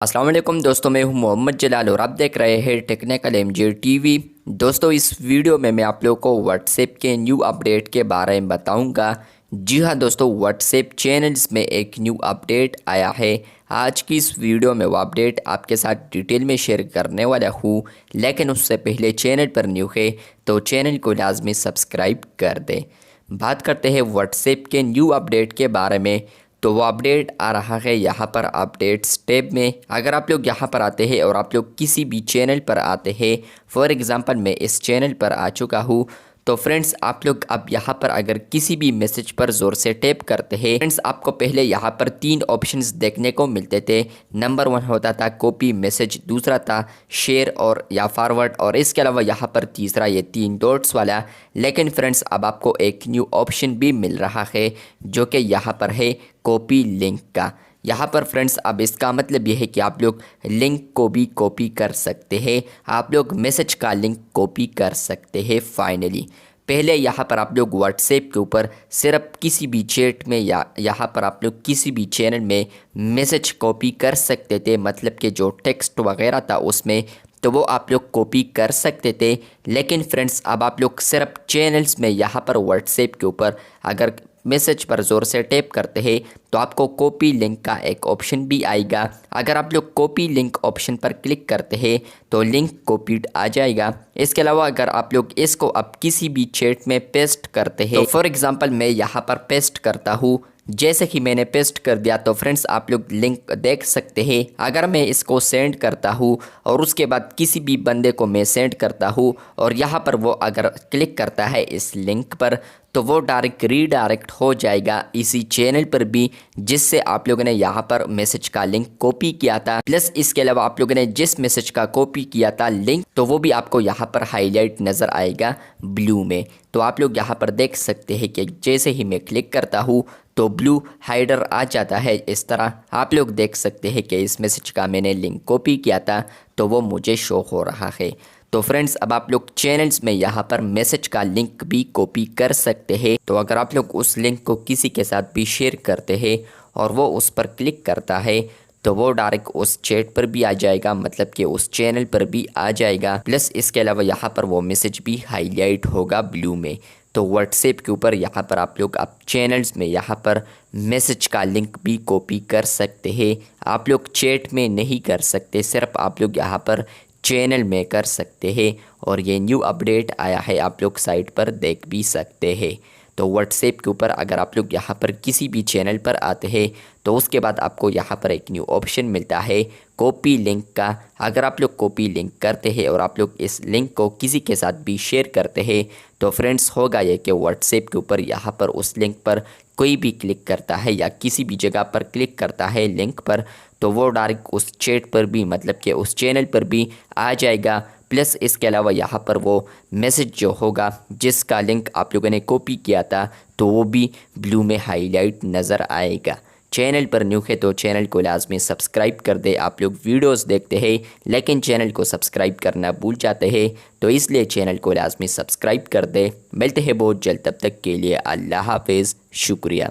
अस्सलाम वालेकुम दोस्तों, मैं हूं मोहम्मद जलाल और आप देख रहे हैं टेक्निकल एमजे टीवी। दोस्तों, इस वीडियो में मैं आप लोगों को व्हाट्सएप के न्यू अपडेट के बारे में बताऊंगा। जी हां दोस्तों, व्हाट्सएप चैनल्स में एक न्यू अपडेट आया है। आज की इस वीडियो में वो अपडेट आपके साथ डिटेल में शेयर करने वाला हूं, लेकिन उससे पहले चैनल पर न्यू है तो चैनल को लाजमी सब्सक्राइब कर दें। बात करते हैं व्हाट्सएप के न्यू अपडेट के बारे में। तो वो अपडेट आ रहा है यहाँ पर अपडेट्स टैब में। अगर आप लोग यहाँ पर आते हैं और आप लोग किसी भी चैनल पर आते हैं, फॉर एग्ज़ाम्पल मैं इस चैनल पर आ चुका हूँ, तो फ्रेंड्स आप लोग अब यहाँ पर अगर किसी भी मैसेज पर ज़ोर से टैप करते हैं, फ्रेंड्स आपको पहले यहाँ पर 3 ऑप्शंस देखने को मिलते थे। नंबर 1 होता था कॉपी मैसेज, दूसरा था शेयर और या फॉरवर्ड, और इसके अलावा यहाँ पर तीसरा ये 3 डॉट्स वाला। लेकिन फ्रेंड्स अब आपको एक न्यू ऑप्शन भी मिल रहा है जो कि यहाँ पर है कॉपी लिंक का। यहाँ पर फ्रेंड्स अब इसका मतलब ये है कि आप लोग लिंक को भी कॉपी कर सकते हैं, आप लोग मैसेज का लिंक कॉपी कर सकते हैं। फाइनली पहले यहाँ पर आप लोग व्हाट्सएप के ऊपर सिर्फ किसी भी चैट में या यहाँ पर आप लोग किसी भी चैनल में मैसेज कॉपी कर सकते थे, मतलब कि जो टेक्स्ट वगैरह था उसमें, तो वो आप लोग कॉपी कर सकते थे। लेकिन फ्रेंड्स अब आप लोग सिर्फ चैनल्स में यहाँ पर व्हाट्सएप के ऊपर अगर मैसेज पर ज़ोर से टैप करते हैं तो आपको कॉपी लिंक का एक ऑप्शन भी आएगा। अगर आप लोग कॉपी लिंक ऑप्शन पर क्लिक करते हैं तो लिंक कॉपीड आ जाएगा। इसके अलावा अगर आप लोग इसको अब किसी भी चैट में पेस्ट करते हैं, तो फॉर एग्ज़ाम्पल मैं यहाँ पर पेस्ट करता हूँ। जैसे कि मैंने पेस्ट कर दिया तो फ्रेंड्स आप लोग लिंक देख सकते हैं। अगर मैं इसको सेंड करता हूँ और उसके बाद किसी भी बंदे को मैं सेंड करता हूँ और यहाँ पर वो अगर क्लिक करता है इस लिंक पर, तो वो डायरेक्ट रीडायरेक्ट हो जाएगा इसी चैनल पर भी जिससे आप लोगों ने यहाँ पर मैसेज का लिंक कॉपी किया था। प्लस इसके अलावा आप लोगों ने जिस मैसेज का कॉपी किया था लिंक, तो वो भी आपको यहाँ पर हाईलाइट नज़र आएगा ब्लू में। तो आप लोग यहाँ पर देख सकते हैं कि जैसे ही मैं क्लिक करता हूँ तो ब्लू हाइडर आ जाता है। इस तरह आप लोग देख सकते हैं कि इस मैसेज का मैंने लिंक कॉपी किया था तो वो मुझे शो हो रहा है। तो फ्रेंड्स अब आप लोग चैनल्स में यहाँ पर मैसेज का लिंक भी कॉपी कर सकते हैं। तो अगर आप लोग उस लिंक को किसी के साथ भी शेयर करते हैं और वो उस पर क्लिक करता है तो वो डायरेक्ट उस चैट पर भी आ जाएगा, मतलब कि उस चैनल पर भी आ जाएगा। प्लस इसके अलावा यहाँ पर वो मैसेज भी हाईलाइट होगा ब्लू में। तो व्हाट्सएप के ऊपर यहाँ पर आप लोग अब चैनल्स में यहाँ पर मैसेज का लिंक भी कॉपी कर सकते हैं। आप लोग चैट में नहीं कर सकते, सिर्फ आप लोग यहाँ पर चैनल में कर सकते हैं। और ये न्यू अपडेट आया है, आप लोग साइट पर देख भी सकते हैं। तो व्हाट्सएप के ऊपर अगर आप लोग यहाँ पर किसी भी चैनल पर आते हैं तो उसके बाद आपको यहाँ पर एक न्यू ऑप्शन मिलता है कॉपी लिंक का। अगर आप लोग कॉपी लिंक करते हैं और आप लोग इस लिंक को किसी के साथ भी शेयर करते हैं तो फ्रेंड्स होगा ये कि व्हाट्सएप के ऊपर यहाँ पर उस लिंक पर कोई भी क्लिक करता है या किसी भी जगह पर क्लिक करता है लिंक पर, तो वो डायरेक्ट उस चैट पर भी, मतलब कि उस चैनल पर भी आ जाएगा। प्लस इसके अलावा यहाँ पर वो मैसेज जो होगा जिसका लिंक आप लोगों ने कॉपी किया था तो वो भी ब्लू में हाईलाइट नज़र आएगा। चैनल पर न्यू है तो चैनल को लाजमी सब्सक्राइब कर दे। आप लोग वीडियोस देखते हैं लेकिन चैनल को सब्सक्राइब करना भूल जाते हैं, तो इसलिए चैनल को लाजमी सब्सक्राइब कर दे। मिलते हैं बहुत जल्द, तब तक के लिए अल्लाह हाफिज़, शुक्रिया।